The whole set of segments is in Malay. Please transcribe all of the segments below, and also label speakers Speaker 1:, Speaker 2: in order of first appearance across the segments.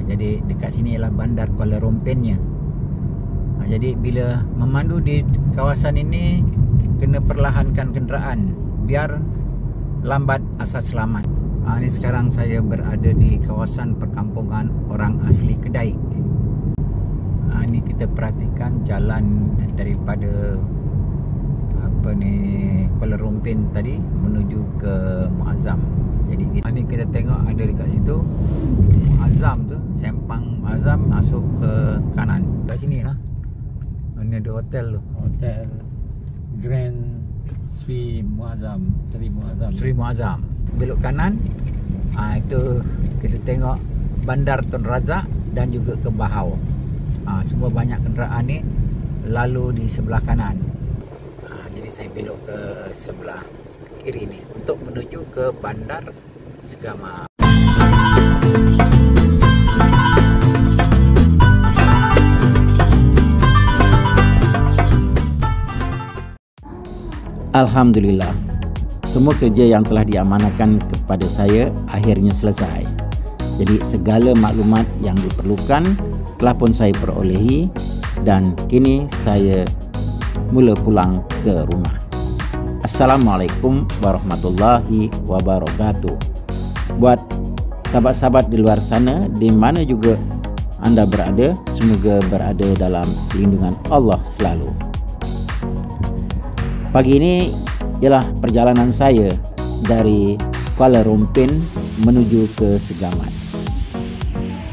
Speaker 1: Jadi dekat sini ialah bandar Kuala Rompennya. Jadi bila memandu di kawasan ini, kena perlahankan kenderaan biar lambat asal selamat. Ini sekarang saya berada di kawasan perkampungan orang asli Kedai. Ini kita perhatikan jalan daripada Kuala Rompen tadi menuju ke Muazzam. Jadi ini kita tengok ada dekat situ Muazzam tu, sempang Muazzam masuk ke kanan. Kat sini lah. Ini ada hotel tu.
Speaker 2: Hotel Grand Sri Muazzam,
Speaker 1: Sri Muazzam. Belok kanan, itu kita tengok Bandar Tun Razak dan juga ke Bahau. Semua banyak kenderaan ni lalu di sebelah kanan. Jadi saya belok ke sebelah kiri ni untuk menuju ke Bandar Segama. Alhamdulillah, semua kerja yang telah diamanahkan kepada saya akhirnya selesai. Jadi segala maklumat yang diperlukan telah pun saya perolehi dan kini saya mula pulang ke rumah. Assalamualaikum warahmatullahi wabarakatuh. Buat sahabat-sahabat di luar sana, di mana juga anda berada, semoga berada dalam lindungan Allah selalu. Pagi ini ialah perjalanan saya dari Kuala Rompen menuju ke Segamat.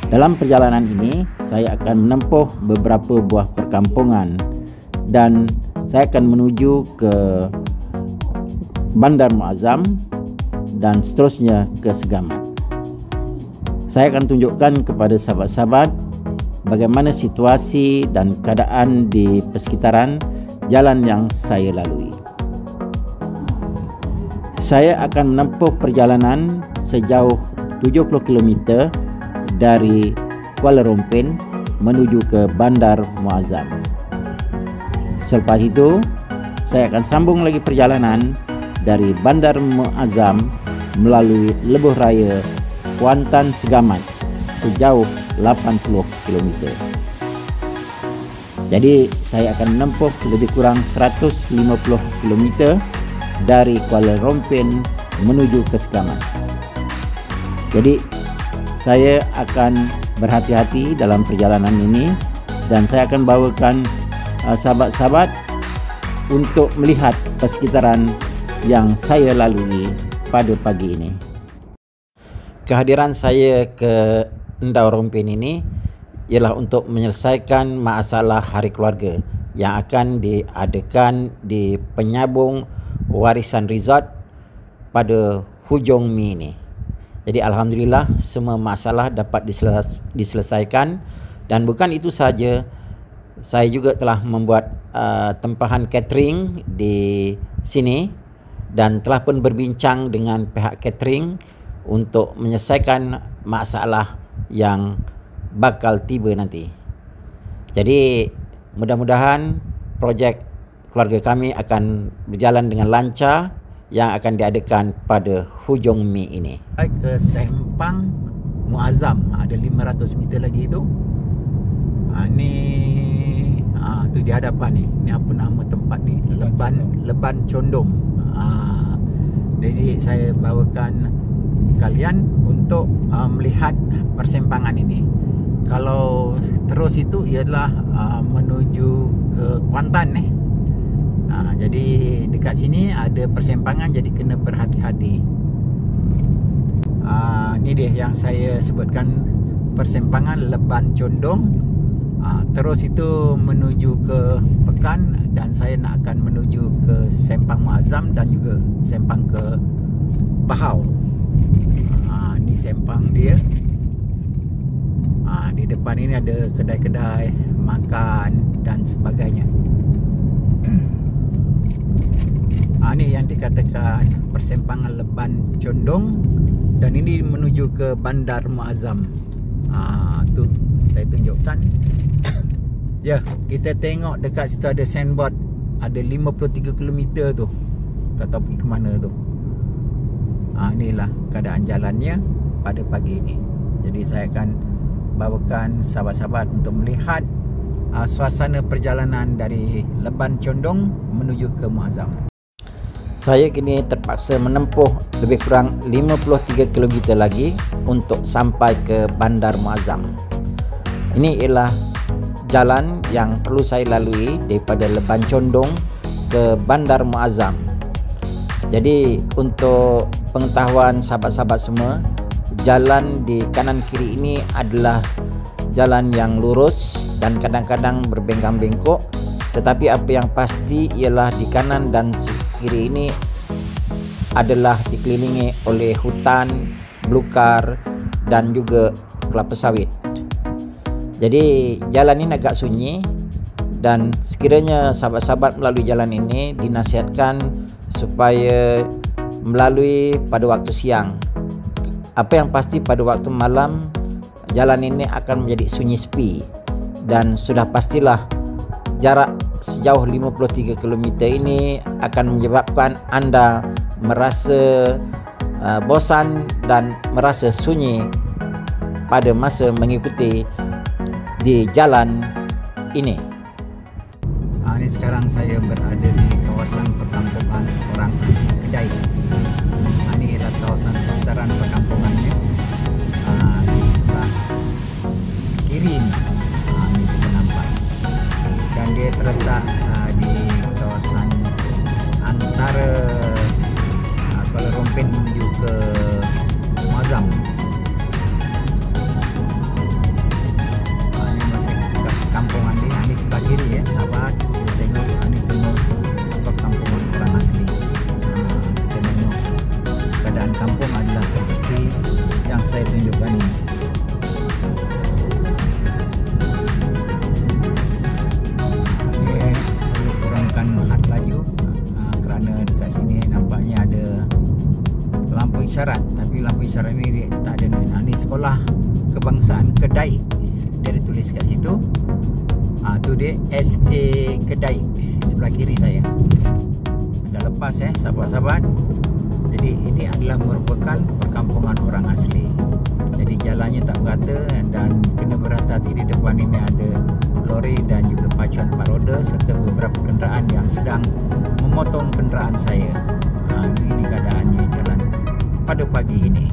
Speaker 1: Dalam perjalanan ini, saya akan menempuh beberapa buah perkampungan dan saya akan menuju ke Bandar Muazzam dan seterusnya ke Segamat. Saya akan tunjukkan kepada sahabat-sahabat bagaimana situasi dan keadaan di persekitaran jalan yang saya lalui. Saya akan menempuh perjalanan sejauh 70 km dari Kuala Rompen menuju ke Bandar Muazzam. Selepas itu, saya akan sambung lagi perjalanan dari Bandar Muazzam melalui Lebuh Raya Kuantan Segamat sejauh 80 km. Jadi saya akan menempuh lebih kurang 150 km dari Kuala Rompen menuju ke Segamat. Jadi saya akan berhati-hati dalam perjalanan ini dan saya akan bawakan sahabat-sahabat untuk melihat persekitaran yang saya lalui pada pagi ini. Kehadiran saya ke Endau Rompen ini ialah untuk menyelesaikan masalah hari keluarga yang akan diadakan di penyambung warisan resort pada hujung Mei ini. Jadi alhamdulillah semua masalah dapat diselesaikan dan bukan itu saja, saya juga telah membuat tempahan catering di sini dan telah pun berbincang dengan pihak catering untuk menyelesaikan masalah yang bakal tiba nanti. Jadi mudah-mudahan projek keluarga kami akan berjalan dengan lancar yang akan diadakan pada hujung Mei ini. Ke Sempang Muazzam, ada 500 meter lagi itu. Ni tu di hadapan ni. Ni apa nama tempat ni? Leban Condom. Jadi saya bawakan kalian untuk melihat persempangan ini. Kalau terus itu ialah menuju ke Kuantan ni. Jadi dekat sini ada persempangan, jadi kena berhati-hati. Ni dia yang saya sebutkan, persempangan Leban Condong. Terus itu menuju ke Pekan dan saya nak akan menuju ke Sempang Muazzam dan juga Sempang ke Bahau. Ni sempang dia. Di depan ini ada kedai-kedai makan dan sebagainya. Ini yang dikatakan persempangan Leban Condong dan ini menuju ke Bandar Muazzam. Tu saya tunjukkan. Ya, kita tengok dekat situ ada signboard, ada 53 km tu. Tak tahu pergi ke mana tu. Inilah keadaan jalannya pada pagi ini. Jadi saya akan bawakan sahabat-sahabat untuk melihat suasana perjalanan dari Leban Condong menuju ke Muazzam. Saya kini terpaksa menempuh lebih kurang 53 km lagi untuk sampai ke Bandar Muazzam. Ini ialah jalan yang perlu saya lalui daripada Leban Condong ke Bandar Muazzam. Jadi untuk pengetahuan sahabat-sahabat semua, jalan di kanan kiri ini adalah jalan yang lurus dan kadang-kadang berbengkang-bengkok, tetapi apa yang pasti ialah di kanan dan kiri ini adalah dikelilingi oleh hutan, belukar dan juga kelapa sawit. Jadi jalan ini agak sunyi, dan sekiranya sahabat-sahabat melalui jalan ini dinasihatkan supaya melalui pada waktu siang. Apa yang pasti pada waktu malam jalan ini akan menjadi sunyi sepi, dan sudah pastilah jarak sejauh 53 km ini akan menyebabkan anda merasa bosan dan merasa sunyi pada masa mengikuti di jalan ini. Ini sekarang saya berada di kawasan perkampungan orang asli Kedai. Ini adalah kawasan persekitaran perkampungannya. Di sebelah kiri ini kita nampak, dan dia terletak di kawasan antara Kuala Rompin menuju ke Muazzam. Ini masih perkampungan dia. Ini sebelah kiri ya, sahabat. Kita tengok ini semua perkampungan orang asli. Kita tengok keadaan kampung adalah seperti yang saya tunjukkan ini. Isyarat, tapi lampu isyarat ini tak ada. Ini sekolah kebangsaan Kedai, dia ada tulis kat situ. Tu dia SA Kedai sebelah kiri saya. Dah lepas sahabat-sahabat. Jadi ini adalah merupakan perkampungan orang asli. Jadi jalannya tak berata, dan kena berhati-hati. Di depan ini ada lori dan juga pacuan 4 roda serta beberapa kenderaan yang sedang memotong kenderaan saya. Ini keadaannya jalan pada pagi ini.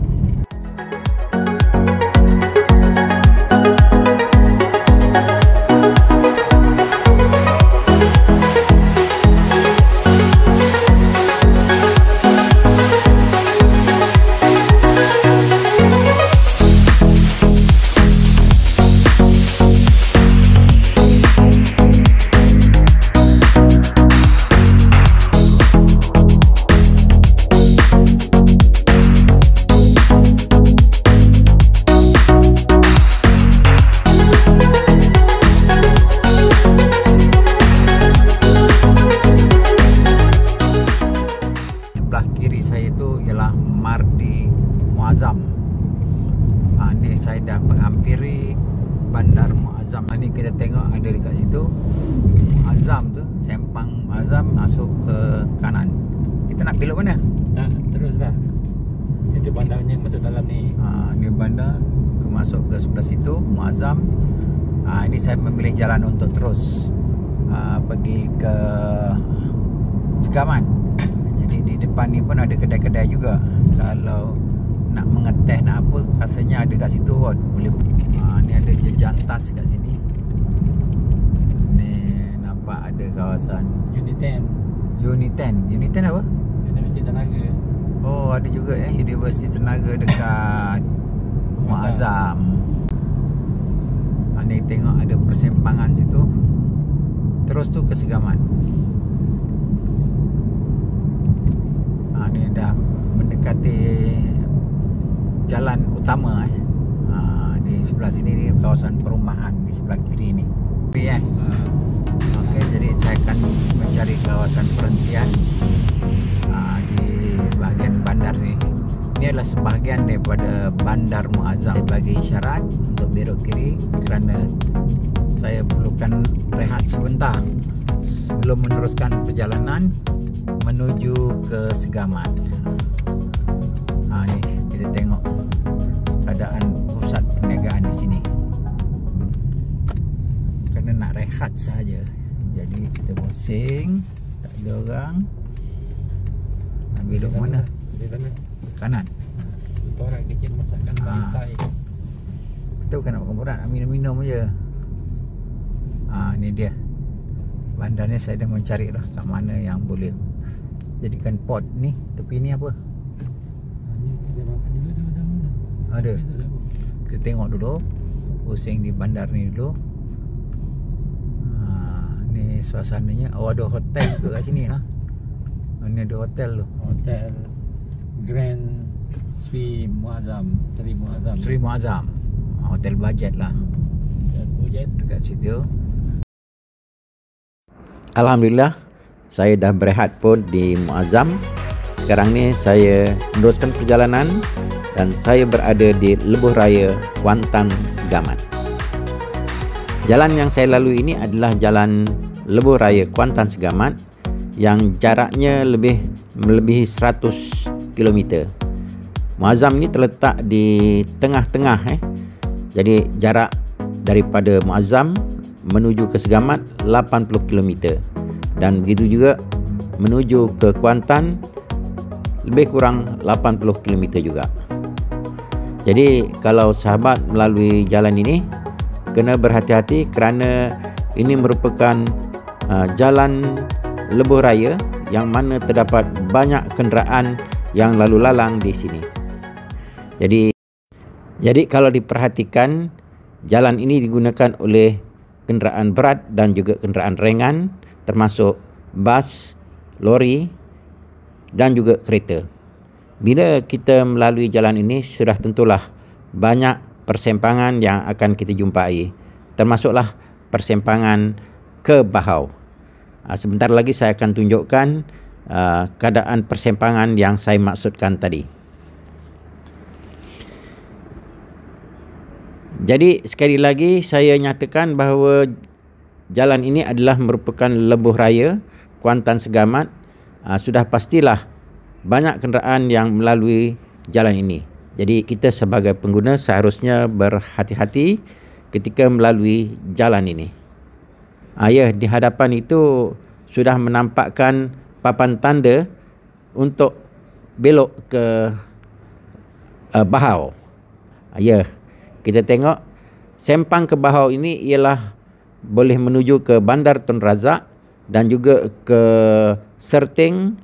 Speaker 1: Ini saya dah menghampiri Bandar Muazzam. Ini kita tengok ada dekat situ Muazzam tu, sempang Muazzam masuk ke kanan. Kita nak belok mana?
Speaker 2: Tak, teruslah. Itu bandarnya masuk dalam ni.
Speaker 1: Ini bandar masuk ke sebelah situ Muazzam. Ini saya memilih jalan untuk terus pergi ke Segaman. Jadi di depan ni pun ada kedai-kedai juga. Kalau nak mengeteh nak apa, rasanya ada kat situ boleh. Ni ada jejantas kat sini. Ni nampak ada kawasan
Speaker 2: Unit 10.
Speaker 1: Unit 10. Unit 10 apa?
Speaker 2: Universiti Tenaga.
Speaker 1: Oh, ada juga Universiti Tenaga dekat Muazzam. Ni tengok ada persimpangan situ. Terus tu ke Segaman. Ni dah mendekati jalan utama. Di sebelah sini ni kawasan perumahan di sebelah kiri ni. Okey, jadi saya akan mencari kawasan perhentian di bahagian bandar ni. Ini adalah sebahagian daripada Bandar Muazzam. Saya bagi isyarat untuk belok kiri kerana saya perlukan rehat sebentar sebelum meneruskan perjalanan menuju ke Segaman. Ni kita tengok keadaan pusat perniagaan di sini. Pusing, tak ada orang. Nak belok mana?
Speaker 2: Di sana.
Speaker 1: Kanan.
Speaker 2: Itu orang kecil masakan bantai.
Speaker 1: Kita bukan nak makan berat, nak minum-minum je. Ni dia. Bandarnya saya dah mencari dah kat mana yang boleh jadikan pot ni. Tepi ni apa?
Speaker 2: Ni kita makan juga ada mana?
Speaker 1: Ada. Kita tengok dulu. Pusing di bandar ni dulu. Ni suasananya. Oh, ada hotel juga kat sini lah. Ni ada hotel tu.
Speaker 2: Hotel Grand Sri Muazzam, Sri Muazzam.
Speaker 1: Sri Muazzam. Hotel budget lah.
Speaker 2: Hotel budget
Speaker 1: dekat situ. Alhamdulillah, saya dah berehat pun di Muazzam. Sekarang ni saya meneruskan perjalanan dan saya berada di Lebuh Raya Kuantan Segamat. Jalan yang saya lalui ini adalah jalan Lebuh Raya Kuantan Segamat yang jaraknya melebihi 100 km. Muazzam ini terletak di tengah-tengah. Jadi jarak daripada Muazzam menuju ke Segamat 80 km dan begitu juga menuju ke Kuantan lebih kurang 80 km juga. Jadi kalau sahabat melalui jalan ini kena berhati-hati kerana ini merupakan jalan lebuh raya yang mana terdapat banyak kenderaan yang lalu lalang di sini. Jadi kalau diperhatikan, jalan ini digunakan oleh kenderaan berat dan juga kenderaan ringan termasuk bas, lori dan juga kereta. Bila kita melalui jalan ini sudah tentulah banyak persempangan yang akan kita jumpai, termasuklah persempangan ke Bahau. Sebentar lagi saya akan tunjukkan keadaan persempangan yang saya maksudkan tadi. Jadi sekali lagi saya nyatakan bahawa jalan ini adalah merupakan lebuh raya Kuantan Segamat. Sudah pastilah banyak kenderaan yang melalui jalan ini. Jadi kita sebagai pengguna seharusnya berhati-hati ketika melalui jalan ini. Ya, di hadapan itu sudah menampakkan papan tanda untuk belok ke Bahau. Ya, kita tengok sempang ke Bahau ini ialah boleh menuju ke Bandar Tun Razak dan juga ke Serting,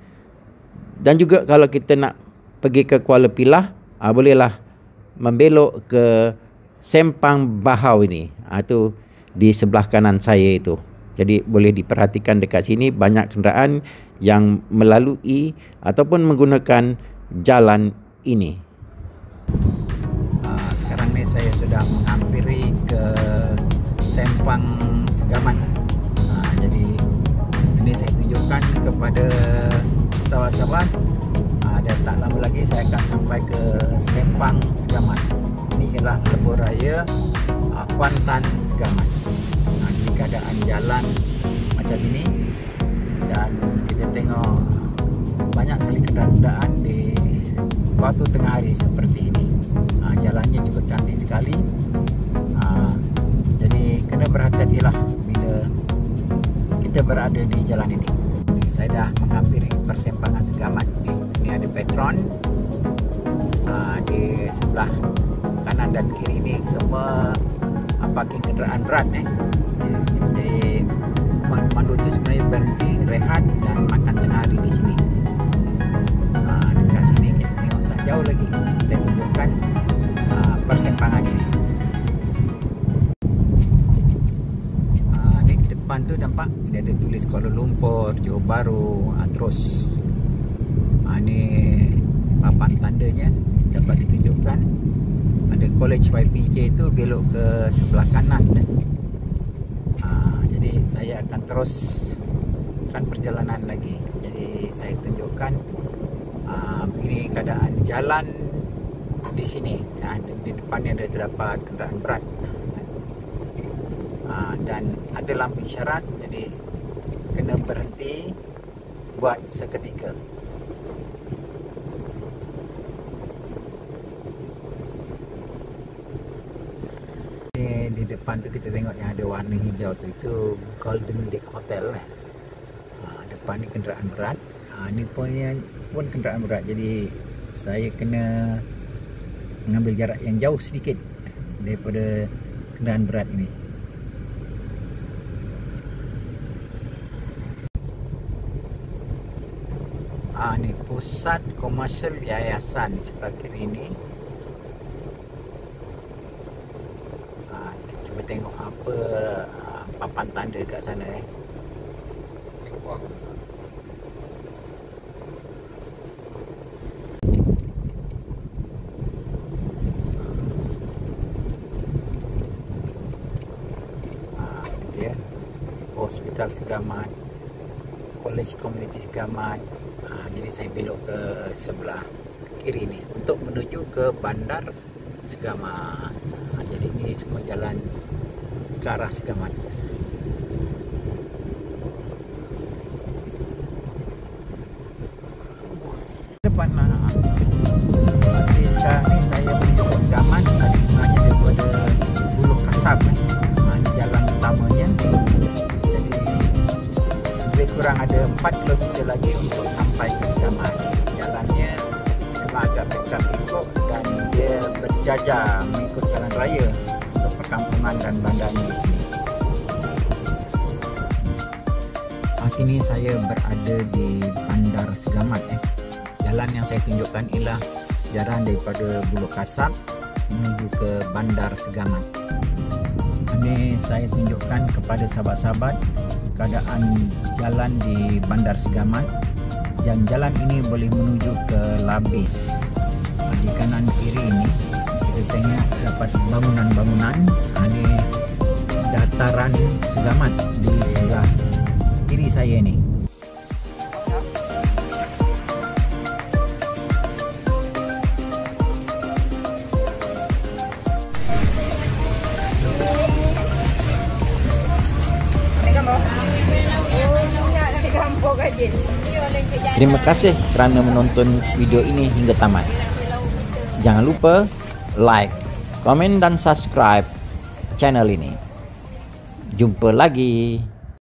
Speaker 1: dan juga kalau kita nak pergi ke Kuala Pilah, bolehlah membelok ke sempang Bahau ini. Itu di sebelah kanan saya itu. Jadi boleh diperhatikan dekat sini banyak kenderaan yang melalui ataupun menggunakan jalan ini. Sekarang ni saya sudah menghampiri ke sempang Segamat. Jadi ini saya tunjukkan kepada sahabat-sahabat, dan tak lama lagi saya akan sampai ke sempang Segamat. Ini ialah lebuh raya Kuantan Segamat. Ini keadaan jalan macam ini dan kita tengok banyak sekali kenderaan di waktu tengah hari seperti ini. Jalannya cukup cantik sekali. Jadi kena berhati-hatilah bila kita berada di jalan ini. Saya dah menghampiri persempangan Segamat ni. Ini ada Petron. Di sebelah kanan dan kiri ini semua parking kenderaan berat. Jadi pemandu itu sebenarnya berhenti, rehat dan makan tengah hari di sini. Dekat sini kita tengok tak jauh lagi. Saya tunjukkan persempangan ini. Ni depan tu nampak dia ada tulis Kuala Lumpur, Johor Bahru, terus ni papan tandanya dapat ditunjukkan. Ada College YPJ itu belok ke sebelah kanan. Jadi saya akan teruskan perjalanan lagi. Jadi saya tunjukkan begini keadaan jalan di sini. Di depannya ada terdapat kenderaan berat dan ada lampu isyarat, jadi kena berhenti buat seketika. Di depan tu kita tengok yang ada warna hijau tu, itu Golden Lake Hotel. depan ni kenderaan berat. Ni pun kenderaan berat, jadi saya kena mengambil jarak yang jauh sedikit daripada kenderaan berat ini. Ni pusat komersial yayasan sebelah kiri ini. Kita cuba tengok apa papan tanda dekat sana. Dia Hospital Segamat, College Community Segamat. Jadi saya belok ke sebelah kiri ni untuk menuju ke Bandar Segamat. Jadi ini semua jalan ke arah Segamat. Depan jadi sekarang ni saya menuju ke Segamat. Tadi sebenarnya daripada Buluh Kasab ni. Ini jalan utamanya. Jadi lebih kurang ada 4 km lagi untuk sampai ke Segamat. Jalannya memang agak pekak-pekok dan dia berjajar mengikut jalan raya untuk perkampungan dan bandarnya di sini. Kini saya berada di Bandar Segamat. Jalan yang saya tunjukkan ialah jalan daripada Buluh Kasab menuju ke Bandar Segamat. Ini saya tunjukkan kepada sahabat-sahabat keadaan jalan di Bandar Segamat, dan jalan ini boleh menuju ke Labis. Di kanan kiri ini kita tengok dapat bangunan-bangunan. Ini dataran Segamat di sebelah kiri saya ni. Terima kasih kerana menonton video ini hingga tamat. Jangan lupa like, komen dan subscribe channel ini. Jumpa lagi.